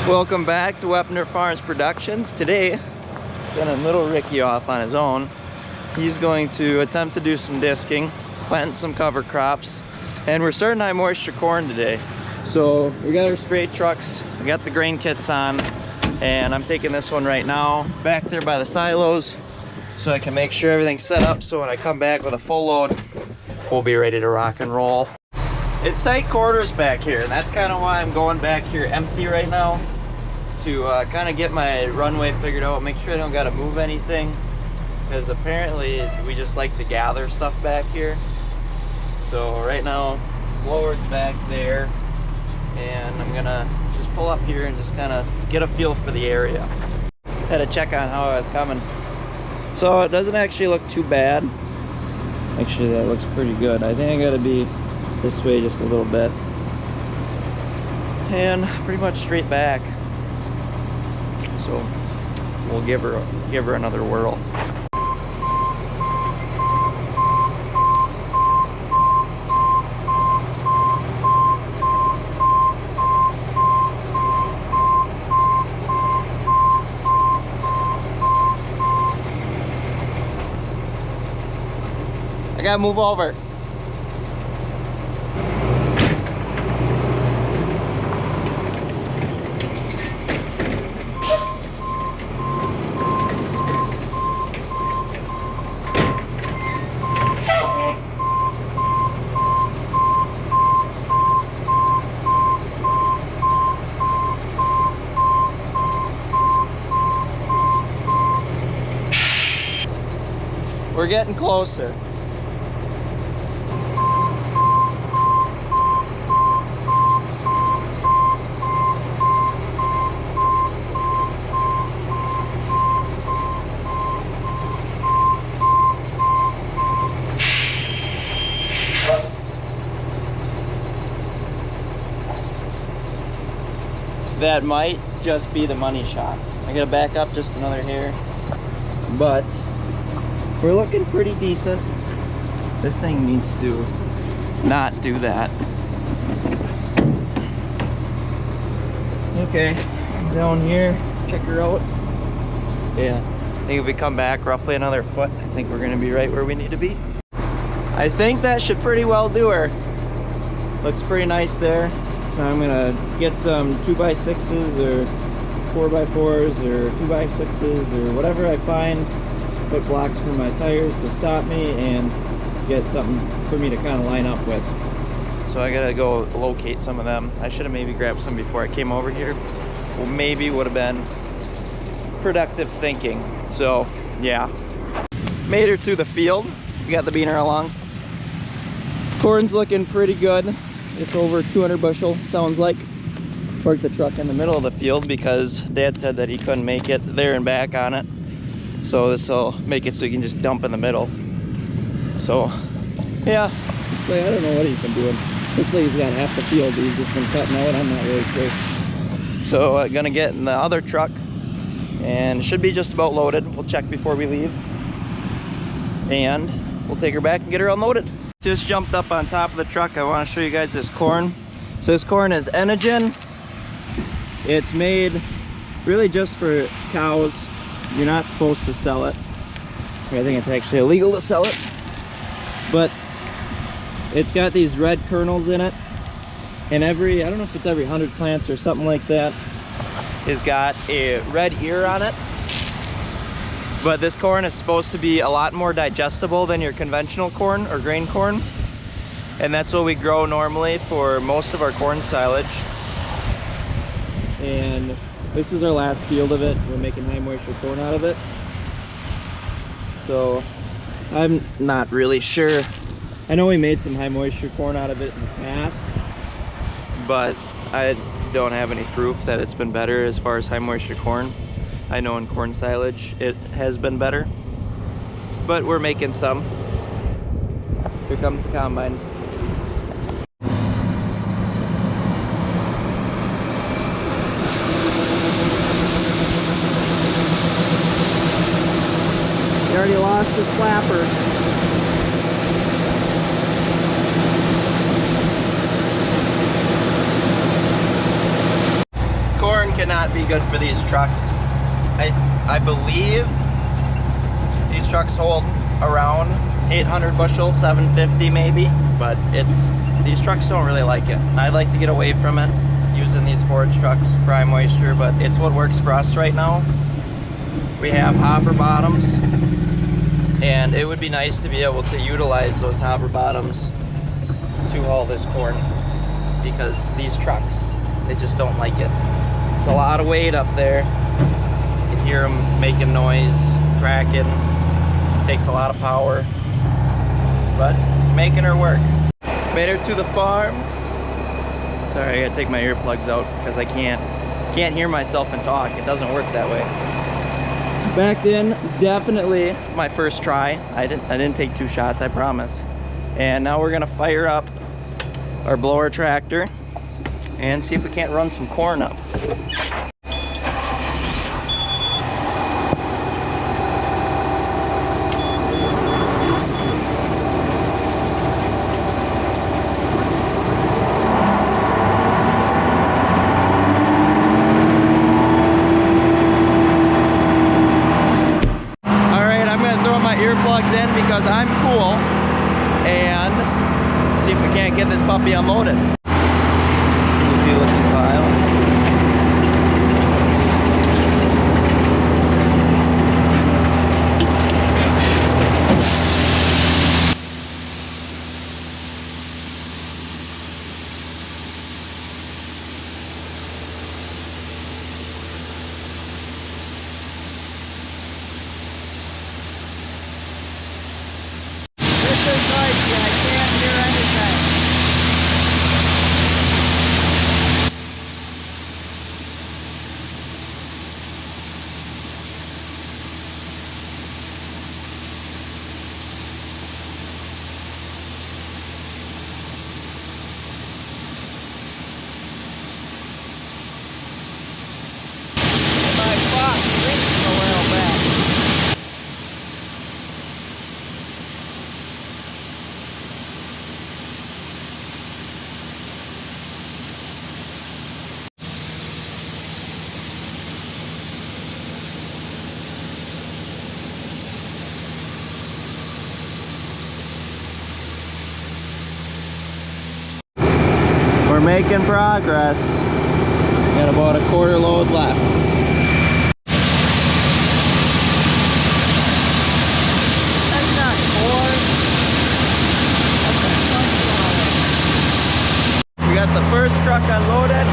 Welcome back to Wepner Farms Productions. Today, sending little Ricky off on his own. He's going to attempt to do some disking, planting some cover crops, and we're starting high moisture corn today. So we got our spray trucks, we got the grain kits on, and I'm taking this one right now back there by the silos so I can make sure everything's set up so when I come back with a full load, we'll be ready to rock and roll. It's tight quarters back here, and that's kind of why I'm going back here empty right now, to kind of get my runway figured out, make sure I don't got to move anything, because apparently we just like to gather stuff back here. So right now, blower's back there, and I'm gonna just pull up here and just kind of get a feel for the area. Had to check on how I was coming. So it doesn't actually look too bad. Actually, that looks pretty good. I think I gotta be this way just a little bit, and pretty much straight back. So we'll give her another whirl. I gotta move over. We're getting closer. That might just be the money shot. I gotta back up just another hair, but we're looking pretty decent. This thing needs to not do that. Okay, down here, check her out. Yeah, I think if we come back roughly another foot, I think we're gonna be right where we need to be. I think that should pretty well do her. Looks pretty nice there. So I'm gonna get some 2x6s or 4x4s or 2x6s or whatever I find, put blocks for my tires to stop me, and get something for me to kind of line up with. So I gotta go locate some of them. I should have maybe grabbed some before I came over here. Well, maybe would have been productive thinking. So yeah, made her through the field. We got the beaner along. Corn's looking pretty good. It's over 200 bushel, sounds like. Parked the truck in the middle of the field because Dad said that he couldn't make it there and back on it. So this will make it so you can just dump in the middle. So, yeah. Looks like, I don't know what he's been doing. Looks like he's got half the field that he's just been cutting out. I'm not really sure. So, gonna get in the other truck, and it should be just about loaded. We'll check before we leave. And we'll take her back and get her unloaded. Just jumped up on top of the truck. I want to show you guys this corn. So this corn is Enogen. It's made really just for cows. You're not supposed to sell it. I think it's actually illegal to sell it. But it's got these red kernels in it. And I don't know if it's every 100 plants or something like that, has got a red ear on it. But this corn is supposed to be a lot more digestible than your conventional corn or grain corn. And that's what we grow normally for most of our corn silage. And this is our last field of it. We're making high moisture corn out of it. So I'm not really sure. I know we made some high moisture corn out of it in the past, but I don't have any proof that it's been better as far as high moisture corn. I know in corn silage it has been better, but we're making some. Here comes the combine. He already lost his flapper. cannot be good for these trucks. I believe these trucks hold around 800 bushels, 750 maybe, but these trucks don't really like it. I'd like to get away from it using these forage trucks for high moisture, but it's what works for us right now. We have hopper bottoms, and it would be nice to be able to utilize those hopper bottoms to haul this corn, because these trucks, they just don't like it. It's a lot of weight up there. You can hear them making noise, cracking. Takes a lot of power, but making her work. Made her to the farm. Sorry, I gotta take my earplugs out because I can't hear myself and talk. It doesn't work that way. Back then, definitely my first try. I didn't take 2 shots, I promise. And now we're gonna fire up our blower tractor and see if we can't run some corn up. Earplugs in because I'm cool, and see if we can't get this puppy unloaded. Goofy looking pile. I can't hear anything. My box reached a little bit. We're making progress. Got about a quarter load left. That's not corn. That's a sunflower. We got the first truck unloaded.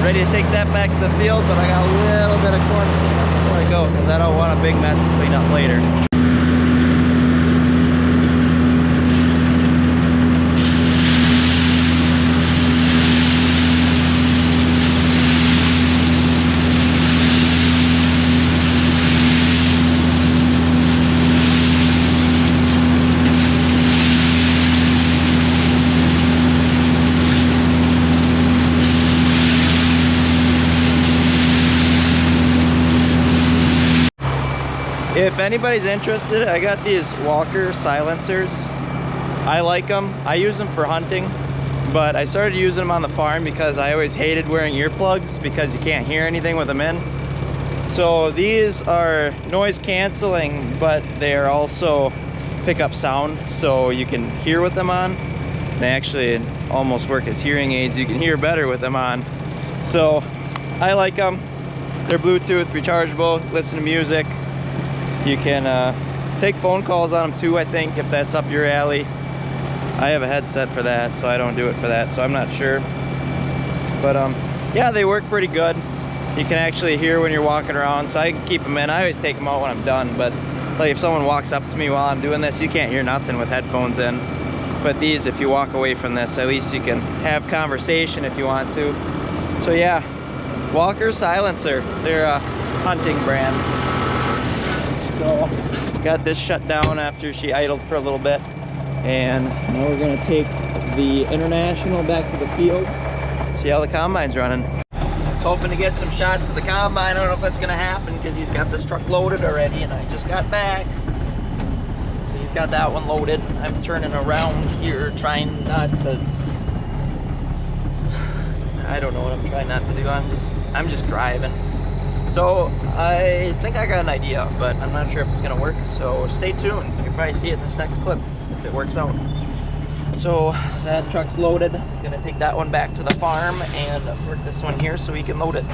Ready to take that back to the field, but I got a little bit of corn before I go because I don't want a big mess to clean up later. If anybody's interested, I got these Walker silencers. I like them. I use them for hunting, but I started using them on the farm because I always hated wearing earplugs because you can't hear anything with them in. So these are noise canceling, but they are also pick up sound, so you can hear with them on. They actually almost work as hearing aids. You can hear better with them on. So I like them. They're Bluetooth, rechargeable, listen to music. You can take phone calls on them too, I think, if that's up your alley. I have a headset for that, so I don't do it for that, so I'm not sure. But yeah, they work pretty good. You can actually hear when you're walking around, so I can keep them in. I always take them out when I'm done, but like if someone walks up to me while I'm doing this, you can't hear nothing with headphones in. But these, if you walk away from this, at least you can have conversation if you want to. So yeah, Walker silencer. They're a hunting brand. So got this shut down after she idled for a little bit, and now we're gonna take the International back to the field, see how the combine's running. I was hoping to get some shots of the combine. I don't know if that's gonna happen because he's got this truck loaded already and I just got back. So he's got that one loaded. I'm turning around here trying not to, I I don't know what I'm trying not to do. I'm just driving. So I think I got an idea, but I'm not sure if it's gonna work. So stay tuned. You'll probably see it in this next clip if it works out. So that truck's loaded. Gonna take that one back to the farm and work this one here so we can load it.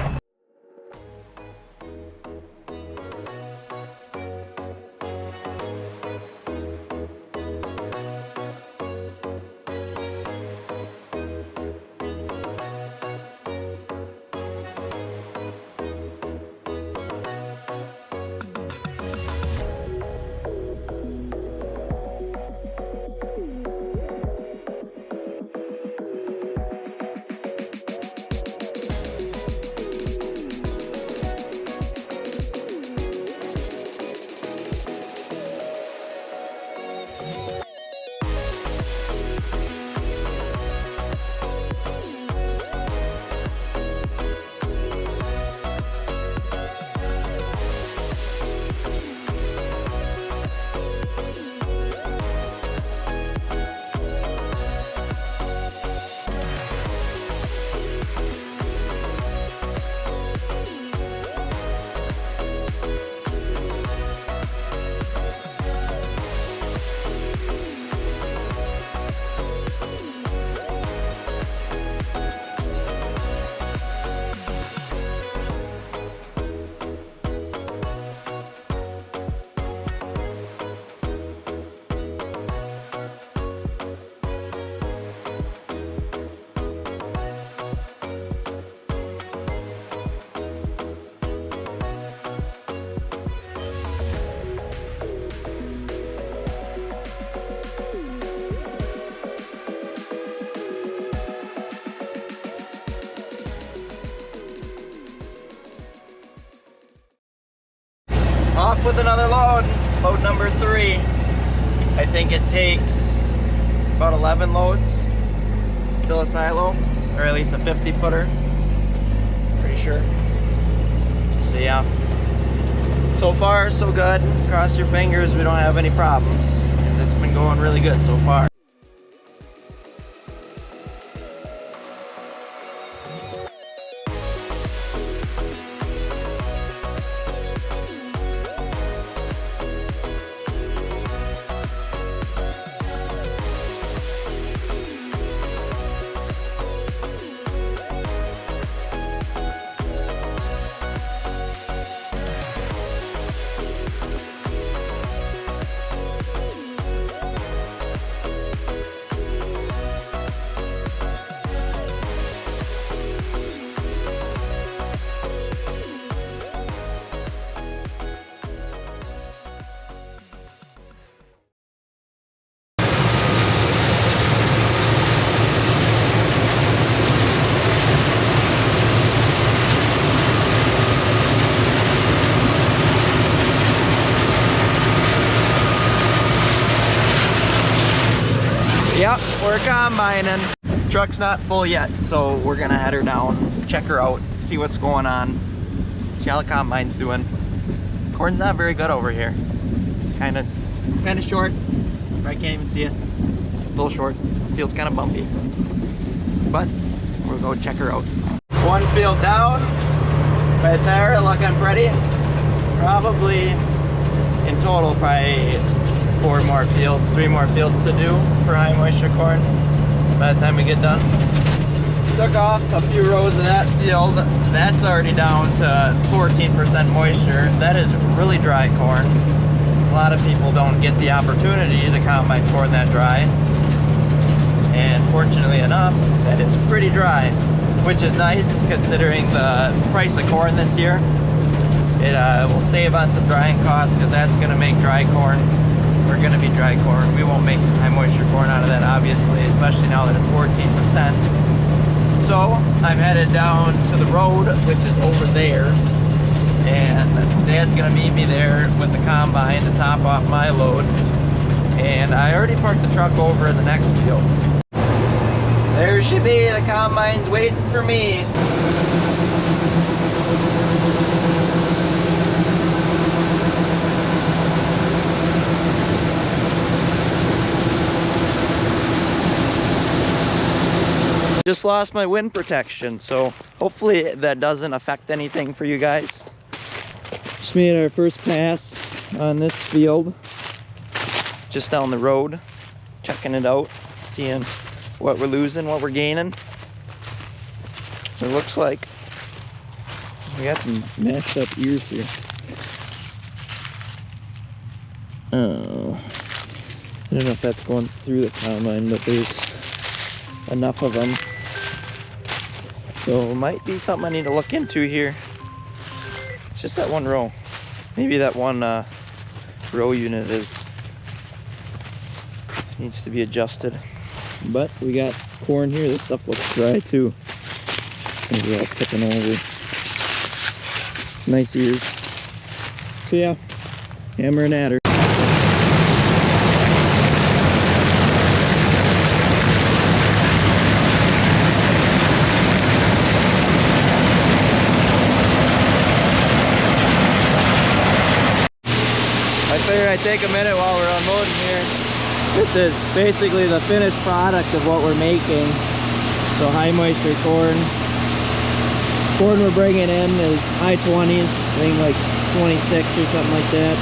Off with another load, load number 3. I think it takes about 11 loads to fill a silo, or at least a 50 footer, pretty sure. So yeah, so far so good. Cross your fingers we don't have any problems, because it's been going really good so far. Yep, we're combining. Truck's not full yet, so we're gonna head her down, check her out, see what's going on, see how the combine's doing. Corn's not very good over here. It's kind of short. I can't even see it. A little short. Field's kind of bumpy. But we'll go check her out. One field down, right there, looking pretty. Probably in total, probably 4 more fields, 3 more fields to do for high moisture corn by the time we get done. Took off a few rows of that field. That's already down to 14% moisture. That is really dry corn. A lot of people don't get the opportunity to combine corn that dry. And fortunately enough, that is pretty dry, which is nice considering the price of corn this year. It will save on some drying costs, because that's going to make dry corn. We're going to be dry corn. We won't make high moisture corn out of that, obviously, especially now that it's 14%. So I'm headed down to the road, which is over there, and Dad's going to meet me there with the combine to top off my load. And I already parked the truck over in the next field. There she be, the combine's waiting for me. Just lost my wind protection, so hopefully that doesn't affect anything for you guys. Just made our first pass on this field. Just down the road, checking it out, seeing what we're losing, what we're gaining. It looks like we got some mashed up ears here. Oh, I don't know if that's going through the combine, but there's enough of them. So it might be something I need to look into here. It's just that one row. Maybe that one row unit needs to be adjusted. But we got corn here. This stuff looks dry too. Maybe all tipping over. Nice ears. So yeah, hammer and adder. I figured I'd take a minute while we're unloading here. This is basically the finished product of what we're making. So high moisture corn. Corn we're bringing in is high 20s, I think like 26 or something like that.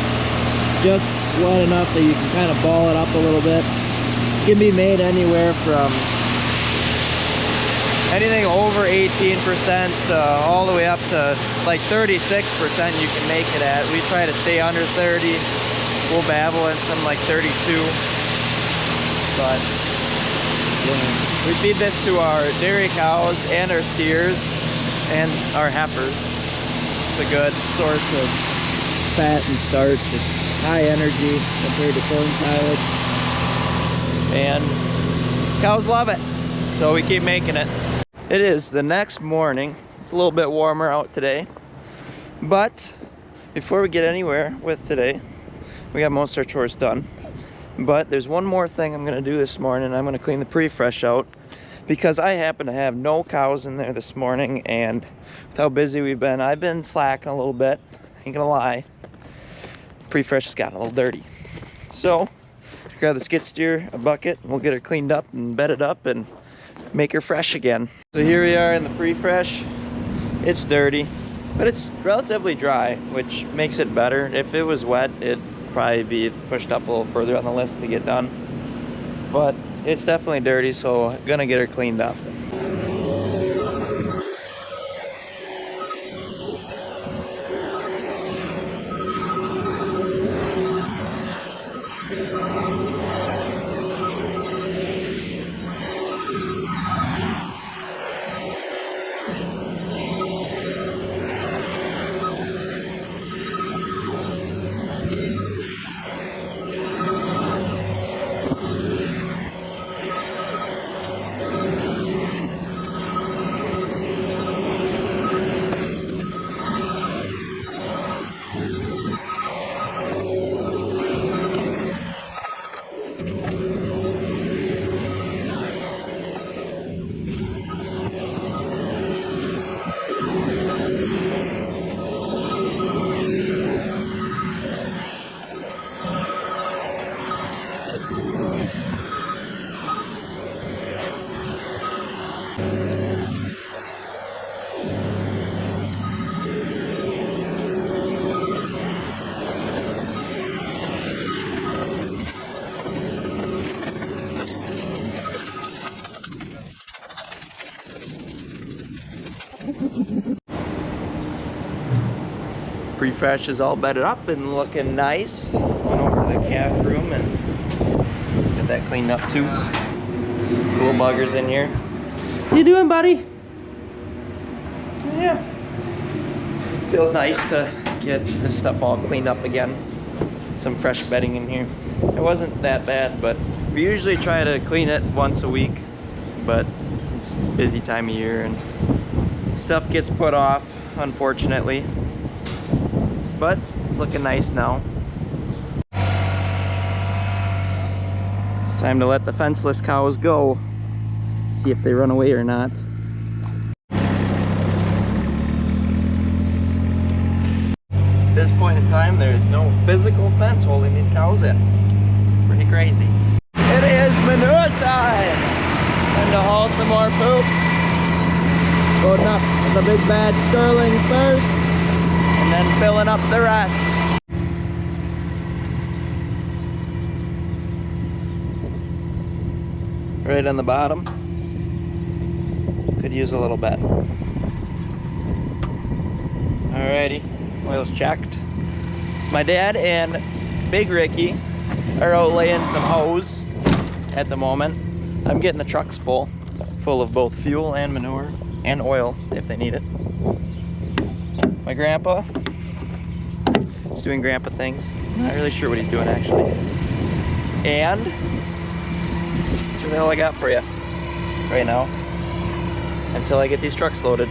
Just wet enough that you can kind of ball it up a little bit. It can be made anywhere from anything over 18% all the way up to like 36% you can make it at. We try to stay under 30. We'll babble in some like 32. But yeah, we feed this to our dairy cows and our steers and our heifers. It's a good source of fat and starch. It's high energy compared to corn silage, and cows love it, so we keep making it. It is the next morning. It's a little bit warmer out today, but before we get anywhere with today, we got most of our chores done. But there's one more thing I'm gonna do this morning. I'm gonna clean the prefresh out, because I happen to have no cows in there this morning, and with how busy we've been, I've been slacking a little bit, ain't gonna lie. Prefresh has gotten a little dirty. So, grab the skid steer, a bucket, and we'll get her cleaned up and bedded up and make her fresh again. So here we are in the prefresh. It's dirty, but it's relatively dry, which makes it better. If it was wet, it'd probably be pushed up a little further on the list to get done. But it's definitely dirty, so I'm gonna get her cleaned up. Prefresh is all bedded up and looking nice. Went over to the calf room and get that cleaned up too. Cool buggers in here. How you doing, buddy? Yeah. Feels nice to get this stuff all cleaned up again. Some fresh bedding in here. It wasn't that bad, but we usually try to clean it once a week, but it's a busy time of year and stuff gets put off, unfortunately. But it's looking nice now. It's time to let the fenceless cows go. See if they run away or not. At this point in time, there's no physical fence holding these cows in. Pretty crazy. It is manure time! Time to haul some more poop. Loading up the big bad sterling first, and then filling up the rest. Right on the bottom. Could use a little bit. Alrighty, oil's checked. My dad and Big Ricky are out laying some hose at the moment. I'm getting the trucks full of both fuel and manure and oil if they need it. My grandpa is doing grandpa things. Not really sure what he's doing actually. And that's really all I got for you right now until I get these trucks loaded.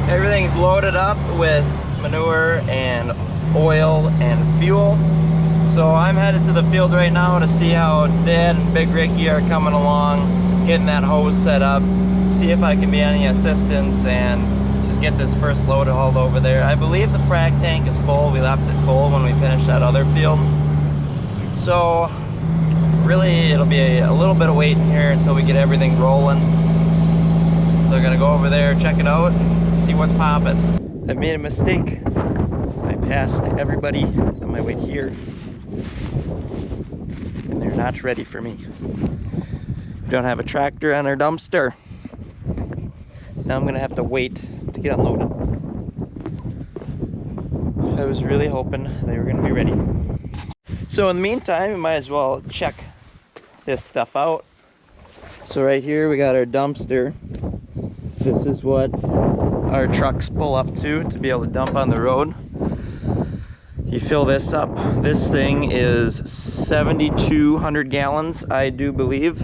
Everything's loaded up with manure and oil and fuel. So I'm headed to the field right now to see how Dad and Big Ricky are coming along, getting that hose set up, see if I can be any assistance and just get this first load hauled over there. I believe the frac tank is full. We left it full when we finished that other field. So really it'll be a little bit of waiting here until we get everything rolling. So I'm gonna go over there, check it out, see what's popping. I made a mistake. I passed everybody on my way here, and they're not ready for me. We don't have a tractor on our dumpster. Now I'm gonna have to wait to get unloaded. I was really hoping they were gonna be ready. So in the meantime, we might as well check this stuff out. So right here we got our dumpster. This is what our trucks pull up to be able to dump on the road. You fill this up. This thing is 7,200 gallons, I do believe.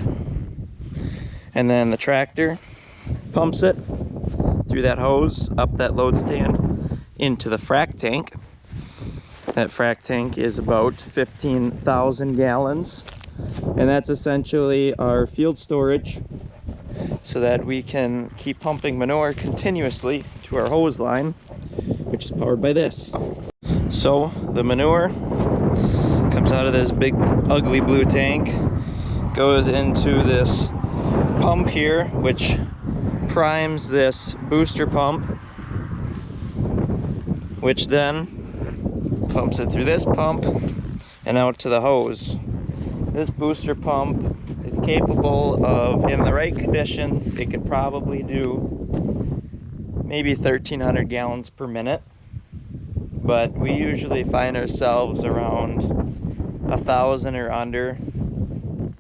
And then the tractor pumps it through that hose up that load stand into the frac tank. That frac tank is about 15,000 gallons. And that's essentially our field storage so that we can keep pumping manure continuously to our hose line, which is powered by this. So the manure comes out of this big ugly blue tank, goes into this pump here, which primes this booster pump, which then pumps it through this pump and out to the hose. This booster pump is capable of, in the right conditions, it could probably do maybe 1,300 gallons per minute. But we usually find ourselves around 1,000 or under,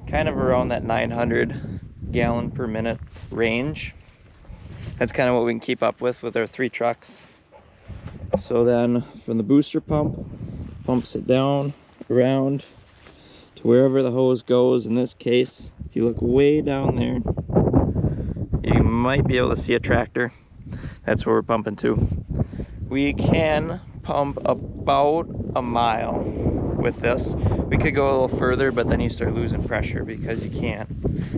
kind of around that 900 gallon per minute range. That's kind of what we can keep up with our 3 trucks. So then from the booster pump, pumps it down around to wherever the hose goes. In this case, if you look way down there, you might be able to see a tractor. That's where we're pumping to. We can pump about a mile with this. We could go a little further, but then you start losing pressure because you can't.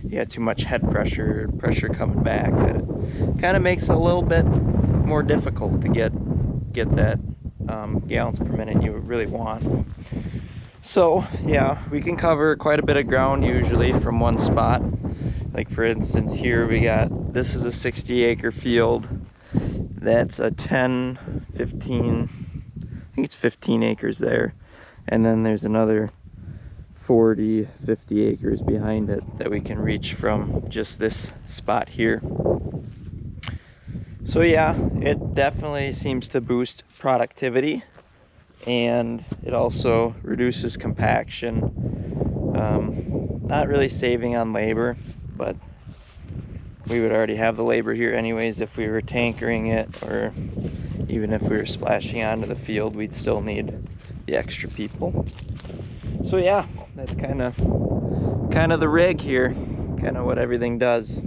You got too much head pressure coming back. That it kind of makes it a little bit more difficult to get that gallons per minute you really want. So yeah, we can cover quite a bit of ground usually from one spot. Like for instance here we got, this is a 60-acre field. That's a 10, 15, I think it's 15 acres there. And then there's another 40, 50 acres behind it that we can reach from just this spot here. So yeah, it definitely seems to boost productivity, and it also reduces compaction. Not really saving on labor, but we would already have the labor here anyways if we were tankering it, or even if we were splashing onto the field, we'd still need the extra people. So yeah, that's kind of the rig here, kind of what everything does.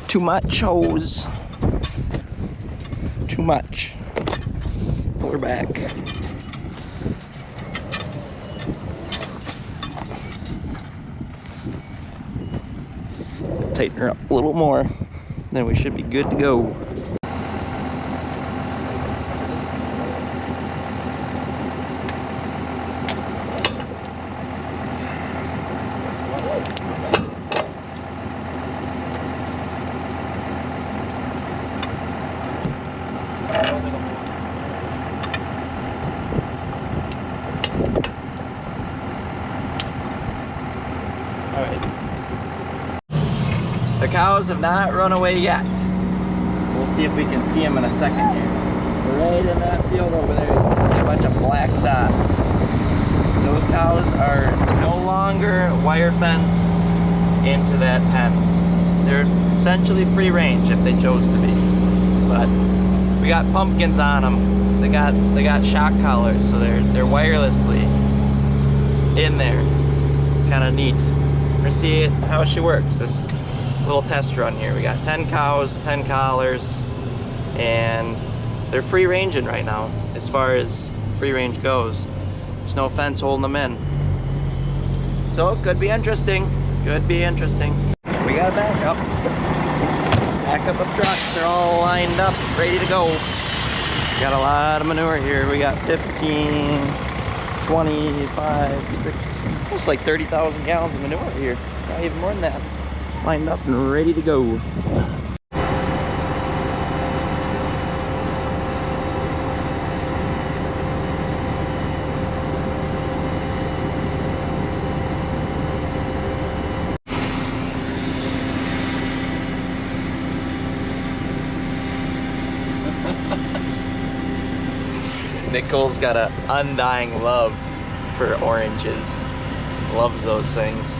Too much hose. Too much. We're back. Tighten her up a little more, then we should be good to go. The cows have not run away yet. We'll see if we can see them in a second here. Right in that field over there, you can see a bunch of black dots. Those cows are no longer wire fenced into that pen. They're essentially free range if they chose to be. But we got pumpkins on them. They got shock collars, so they're wirelessly in there. It's kind of neat. We're gonna see how she works. This little test run here. We got 10 cows, 10 collars, and they're free ranging right now as far as free range goes. There's no fence holding them in. So it could be interesting. Could be interesting. We got a backup. Backup of trucks. They're all lined up, ready to go. Got a lot of manure here. We got 15, 25, 6, almost like 30,000 gallons of manure here. Not even more than that. Lined up and ready to go. Nicole's got an undying love for oranges. Loves those things.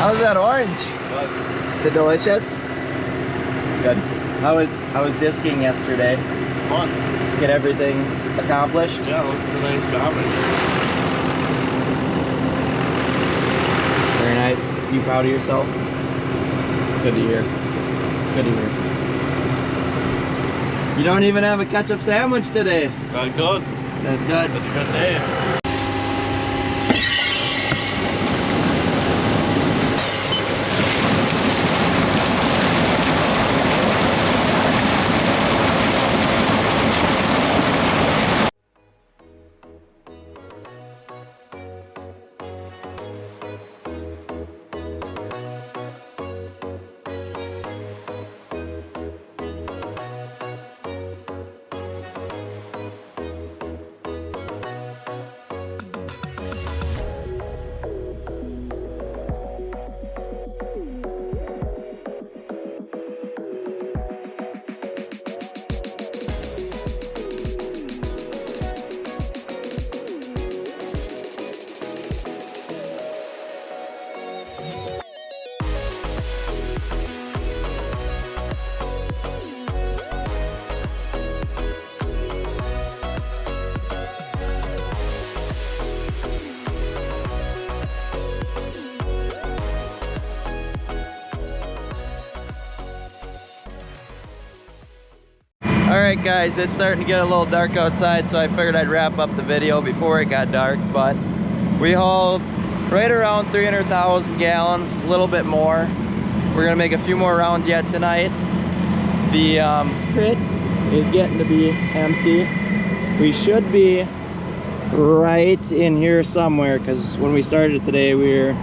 How's that orange? Good. Is it delicious? It's good. How was disking yesterday? Fun. Get everything accomplished? Yeah, it looked a nice job right there. Very nice. You proud of yourself? Good to hear. Good to hear. You don't even have a ketchup sandwich today. That's good. That's good. That's a good day. Alright guys, it's starting to get a little dark outside, so I figured I'd wrap up the video before it got dark, but we hauled right around 300,000 gallons, a little bit more. We're gonna make a few more rounds yet tonight. The pit is getting to be empty. We should be right in here somewhere, because when we started today we were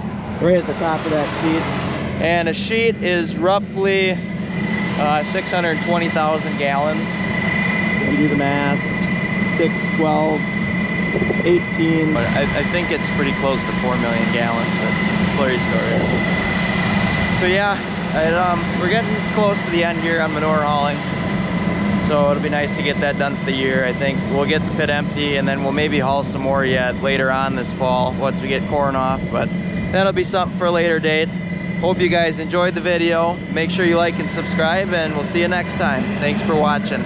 right at the top of that sheet, and a sheet is roughly 620,000 gallons. If you do the math, 6, 12, 18. I think it's pretty close to 4 million gallons, but slurry storage. So yeah, we're getting close to the end here on manure hauling. So it'll be nice to get that done for the year. I think we'll get the pit empty, and then we'll maybe haul some more yet later on this fall once we get corn off, but that'll be something for a later date. Hope you guys enjoyed the video. Make sure you like and subscribe, and we'll see you next time. Thanks for watching.